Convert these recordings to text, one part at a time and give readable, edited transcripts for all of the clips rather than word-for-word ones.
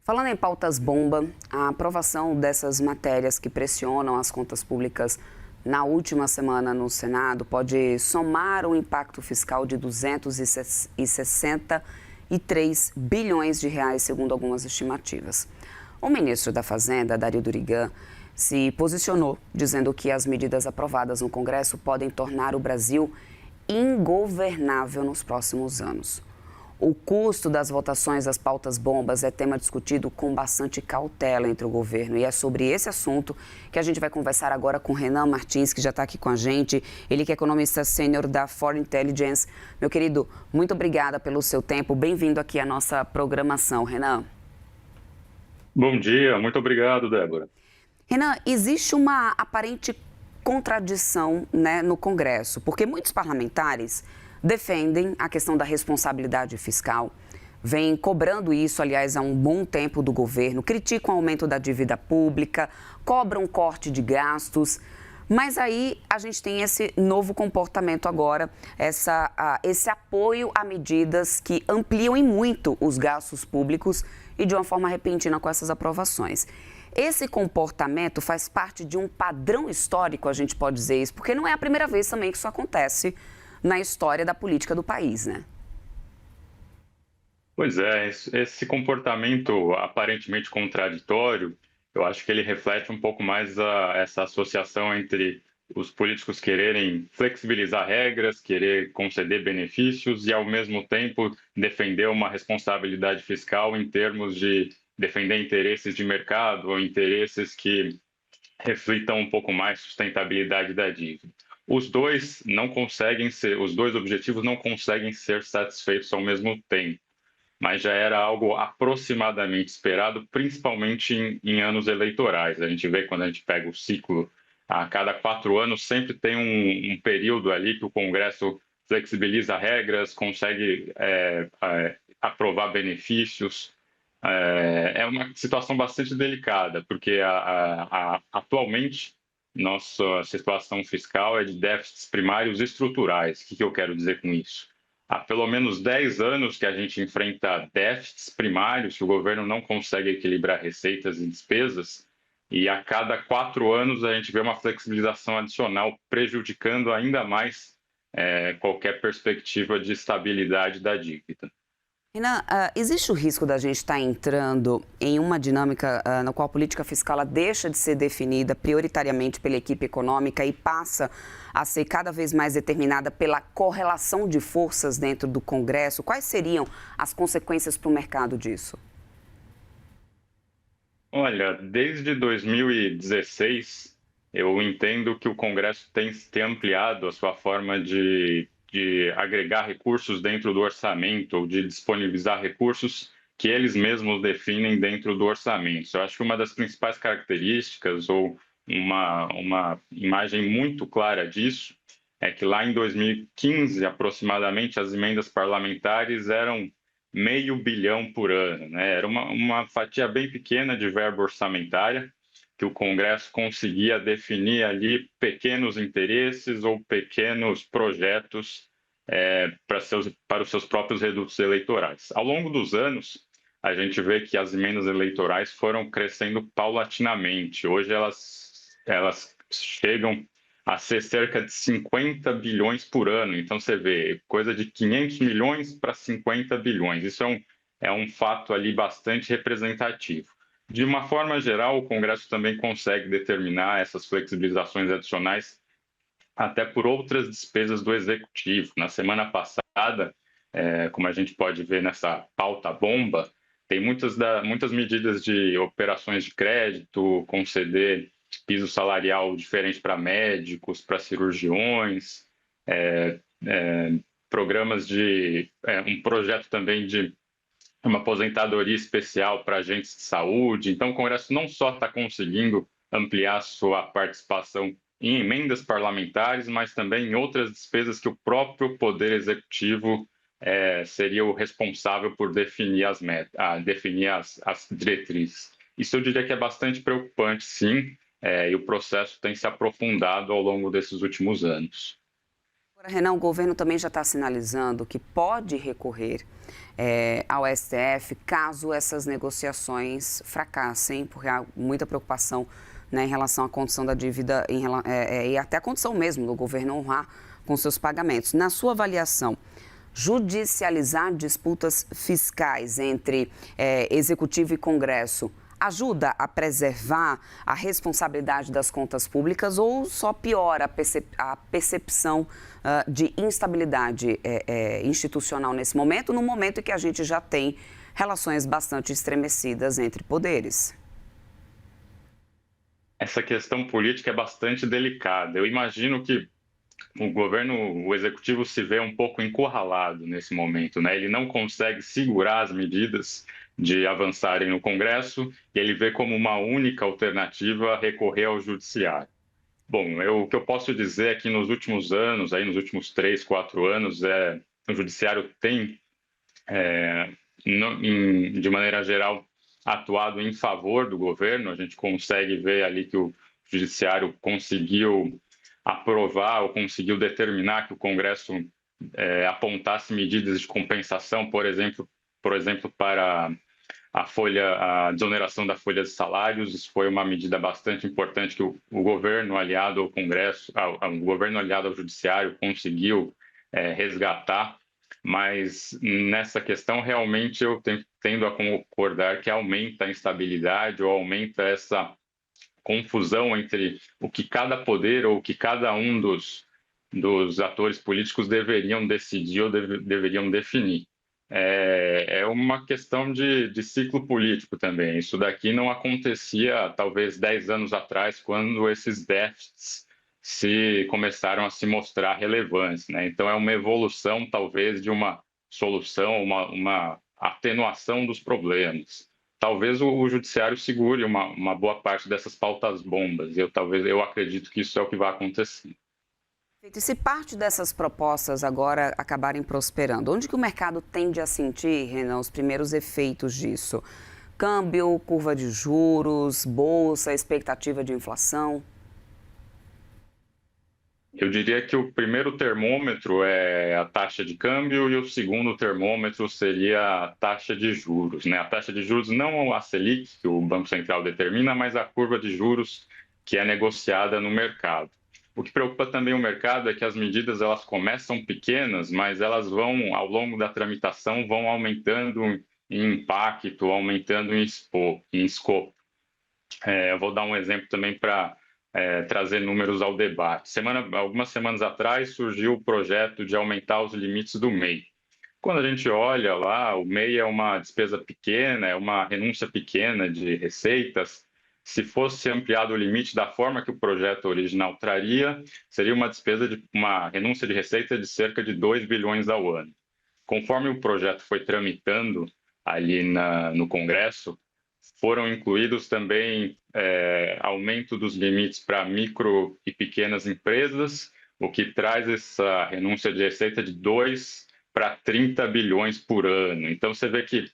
Falando em pautas bomba, a aprovação dessas matérias que pressionam as contas públicas na última semana no Senado pode somar um impacto fiscal de 263 bilhões de reais, segundo algumas estimativas. O ministro da Fazenda, Dario Durigan, se posicionou dizendo que as medidas aprovadas no Congresso podem tornar o Brasil ingovernável nos próximos anos. O custo das votações das pautas bombas é tema discutido com bastante cautela entre o governo. E é sobre esse assunto que a gente vai conversar agora com Renan Martins, que já está aqui com a gente. Ele que é economista sênior da Foreign Intelligence. Meu querido, muito obrigada pelo seu tempo. Bem-vindo aqui à nossa programação, Renan. Bom dia, muito obrigado, Débora. Renan, existe uma aparente contradição, no Congresso, porque muitos parlamentares defendem a questão da responsabilidade fiscal, vêm cobrando isso, aliás, há um bom tempo do governo, criticam o aumento da dívida pública, cobram corte de gastos, mas aí a gente tem esse novo comportamento agora, esse apoio a medidas que ampliam em muito os gastos públicos e de uma forma repentina com essas aprovações. Esse comportamento faz parte de um padrão histórico, a gente pode dizer isso, porque não é a primeira vez também que isso acontece na história da política do país, né? Pois é, esse comportamento aparentemente contraditório, eu acho que ele reflete um pouco mais essa associação entre os políticos quererem flexibilizar regras, querer conceder benefícios e, ao mesmo tempo, defender uma responsabilidade fiscal em termos de defender interesses de mercado ou interesses que reflitam um pouco mais a sustentabilidade da dívida. Os dois objetivos não conseguem ser satisfeitos ao mesmo tempo, mas já era algo aproximadamente esperado, principalmente em anos eleitorais. A gente vê quando a gente pega o ciclo, a cada 4 anos sempre tem um período ali que o Congresso flexibiliza regras, consegue aprovar benefícios. É uma situação bastante delicada, porque atualmente nossa situação fiscal é de déficits primários estruturais. O que eu quero dizer com isso? Há pelo menos 10 anos que a gente enfrenta déficits primários, que o governo não consegue equilibrar receitas e despesas, e a cada 4 anos a gente vê uma flexibilização adicional, prejudicando ainda mais qualquer perspectiva de estabilidade da dívida. Renan, existe o risco da gente estar entrando em uma dinâmica na qual a política fiscal ela deixa de ser definida prioritariamente pela equipe econômica e passa a ser cada vez mais determinada pela correlação de forças dentro do Congresso? Quais seriam as consequências para o mercado disso? Olha, desde 2016, eu entendo que o Congresso tem ampliado a sua forma de agregar recursos dentro do orçamento ou de disponibilizar recursos que eles mesmos definem dentro do orçamento. Eu acho que uma das principais características ou uma imagem muito clara disso é que lá em 2015, aproximadamente, as emendas parlamentares eram $500 milhão por ano, né? Era uma fatia bem pequena de verba orçamentária que o Congresso conseguia definir ali pequenos interesses ou pequenos projetos para os seus próprios redutos eleitorais. Ao longo dos anos, a gente vê que as emendas eleitorais foram crescendo paulatinamente. Hoje elas chegam a ser cerca de 50 bilhões por ano. Então, você vê coisa de 500 milhões para 50 bilhões. Isso é um fato ali bastante representativo. De uma forma geral, o Congresso também consegue determinar essas flexibilizações adicionais até por outras despesas do Executivo. Na semana passada, como a gente pode ver nessa pauta bomba, tem muitas medidas de operações de crédito, conceder piso salarial diferente para médicos, para cirurgiões, programas um projeto também de uma aposentadoria especial para agentes de saúde. Então, o Congresso não só está conseguindo ampliar sua participação em emendas parlamentares, mas também em outras despesas que o próprio Poder Executivo seria o responsável por definir definir as diretrizes. Isso eu diria que é bastante preocupante, sim, e o processo tem se aprofundado ao longo desses últimos anos. Renan, o governo também já está sinalizando que pode recorrer ao STF caso essas negociações fracassem, porque há muita preocupação, né, em relação à condição da dívida e até a condição mesmo do governo honrar com seus pagamentos. Na sua avaliação, judicializar disputas fiscais entre Executivo e Congresso ajuda a preservar a responsabilidade das contas públicas ou só piora a percepção de instabilidade institucional nesse momento, no momento em que a gente já tem relações bastante estremecidas entre poderes? Essa questão política é bastante delicada. Eu imagino que o executivo se vê um pouco encurralado nesse momento, né? Ele não consegue segurar as medidas de avançarem no Congresso e ele vê como uma única alternativa recorrer ao judiciário. Bom, o que eu posso dizer é que nos últimos anos, nos últimos 3, 4 anos, o judiciário tem, de maneira geral, atuado em favor do governo. A gente consegue ver ali que o judiciário conseguiu aprovar ou conseguiu determinar que o Congresso apontasse medidas de compensação, por exemplo, para a desoneração da folha de salários. Isso foi uma medida bastante importante que o governo aliado ao Congresso, o governo aliado ao Judiciário conseguiu resgatar. Mas nessa questão, realmente, eu tendo a concordar que aumenta a instabilidade ou aumenta essa confusão entre o que cada poder ou o que cada um dos atores políticos deveriam decidir ou deveriam definir. É uma questão de ciclo político também. Isso daqui não acontecia, talvez, 10 anos atrás, quando esses déficits começaram a se mostrar relevantes, né? Então, é uma evolução, talvez, de uma solução, uma atenuação dos problemas. Talvez o judiciário segure uma boa parte dessas pautas-bombas. Eu acredito que isso é o que vai acontecer. E se parte dessas propostas agora acabarem prosperando, onde que o mercado tende a sentir, Renan, os primeiros efeitos disso? Câmbio, curva de juros, bolsa, expectativa de inflação? Eu diria que o primeiro termômetro é a taxa de câmbio e o segundo termômetro seria a taxa de juros, né? A taxa de juros não a Selic, que o Banco Central determina, mas a curva de juros que é negociada no mercado. O que preocupa também o mercado é que as medidas elas começam pequenas, mas elas vão, ao longo da tramitação, vão aumentando em impacto, aumentando em escopo. Eu vou dar um exemplo também para trazer números ao debate. Algumas semanas atrás surgiu o projeto de aumentar os limites do MEI. Quando a gente olha lá, o MEI é uma despesa pequena, é uma renúncia pequena de receitas. Se fosse ampliado o limite da forma que o projeto original traria, seria uma renúncia de receita de cerca de 2 bilhões ao ano. Conforme o projeto foi tramitando ali no Congresso, foram incluídos também aumento dos limites para micro e pequenas empresas, o que traz essa renúncia de receita de 2 para 30 bilhões por ano. Então, você vê que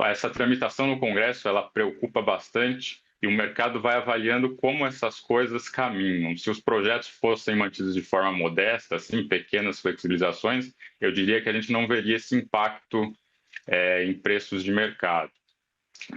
essa tramitação no Congresso ela preocupa bastante e o mercado vai avaliando como essas coisas caminham. Se os projetos fossem mantidos de forma modesta, assim, pequenas flexibilizações, eu diria que a gente não veria esse impacto em preços de mercado.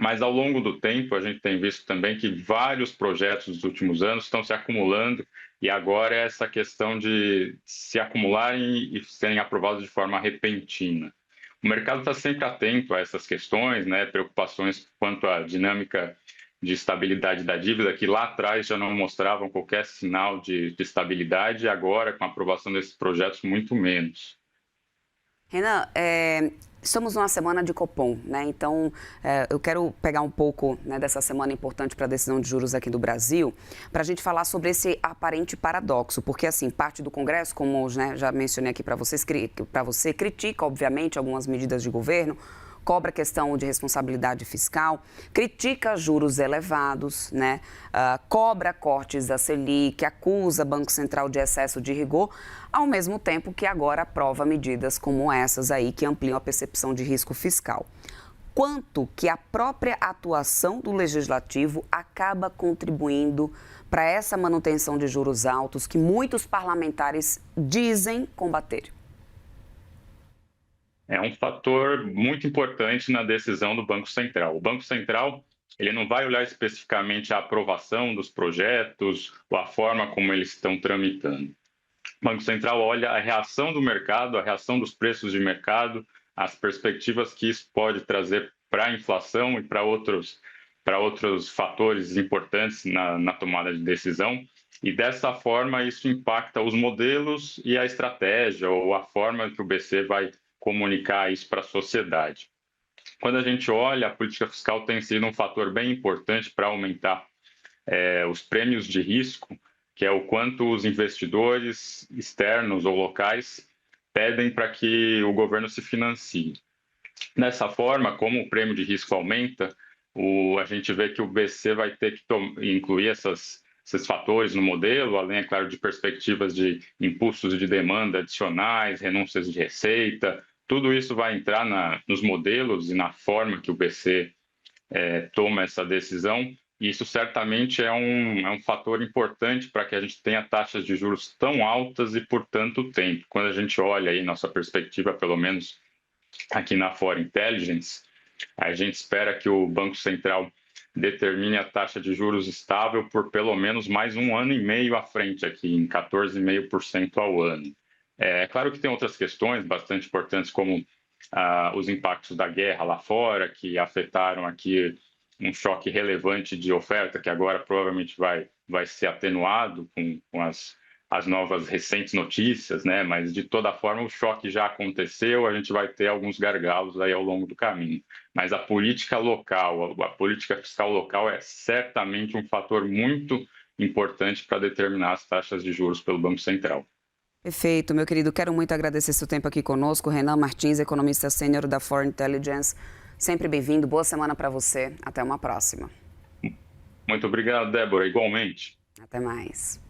Mas, ao longo do tempo, a gente tem visto também que vários projetos dos últimos anos estão se acumulando e agora é essa questão de se acumularem e serem aprovados de forma repentina. O mercado está sempre atento a essas questões, né? Preocupações quanto à dinâmica de estabilidade da dívida, que lá atrás já não mostravam qualquer sinal de estabilidade, e agora, com a aprovação desses projetos, muito menos. Renan, estamos numa semana de Copom, né? Então, eu quero pegar um pouco, né, dessa semana importante para a decisão de juros aqui do Brasil, para a gente falar sobre esse aparente paradoxo, porque, assim, parte do Congresso, como, né, já mencionei aqui para você, critica, obviamente, algumas medidas de governo, cobra a questão de responsabilidade fiscal, critica juros elevados, né? Cobra cortes da Selic, acusa Banco Central de excesso de rigor, ao mesmo tempo que agora aprova medidas como essas aí que ampliam a percepção de risco fiscal. quanto que a própria atuação do legislativo acaba contribuindo para essa manutenção de juros altos que muitos parlamentares dizem combater? É um fator muito importante na decisão do Banco Central. O Banco Central, ele não vai olhar especificamente a aprovação dos projetos ou a forma como eles estão tramitando. O Banco Central olha a reação do mercado, a reação dos preços de mercado, as perspectivas que isso pode trazer para a inflação e para outros fatores importantes na tomada de decisão. E dessa forma, isso impacta os modelos e a estratégia ou a forma que o BC vai comunicar isso para a sociedade. Quando a gente olha, a política fiscal tem sido um fator bem importante para aumentar os prêmios de risco, que é o quanto os investidores externos ou locais pedem para que o governo se financie. Dessa forma, como o prêmio de risco aumenta, a gente vê que o BC vai ter que incluir esses fatores no modelo, além, é claro, de perspectivas de impulsos de demanda adicionais, renúncias de receita. Tudo isso vai entrar nos modelos e na forma que o BC toma essa decisão. E isso certamente é um fator importante para que a gente tenha taxas de juros tão altas e por tanto tempo. Quando a gente olha aí nossa perspectiva, pelo menos aqui na Foreign Intelligence, a gente espera que o Banco Central determine a taxa de juros estável por pelo menos mais 1 ano e meio à frente, aqui em 14,5% ao ano. É claro que tem outras questões bastante importantes, como os impactos da guerra lá fora, que afetaram aqui um choque relevante de oferta, que agora provavelmente vai ser atenuado com as novas recentes notícias, né? Mas de toda forma o choque já aconteceu, a gente vai ter alguns gargalos aí ao longo do caminho. Mas a política local, a política fiscal local é certamente um fator muito importante para determinar as taxas de juros pelo Banco Central. Perfeito, meu querido. Quero muito agradecer seu tempo aqui conosco. Renan Martins, economista sênior da Foreign Intelligence. Sempre bem-vindo. Boa semana para você. Até uma próxima. Muito obrigado, Débora. Igualmente. Até mais.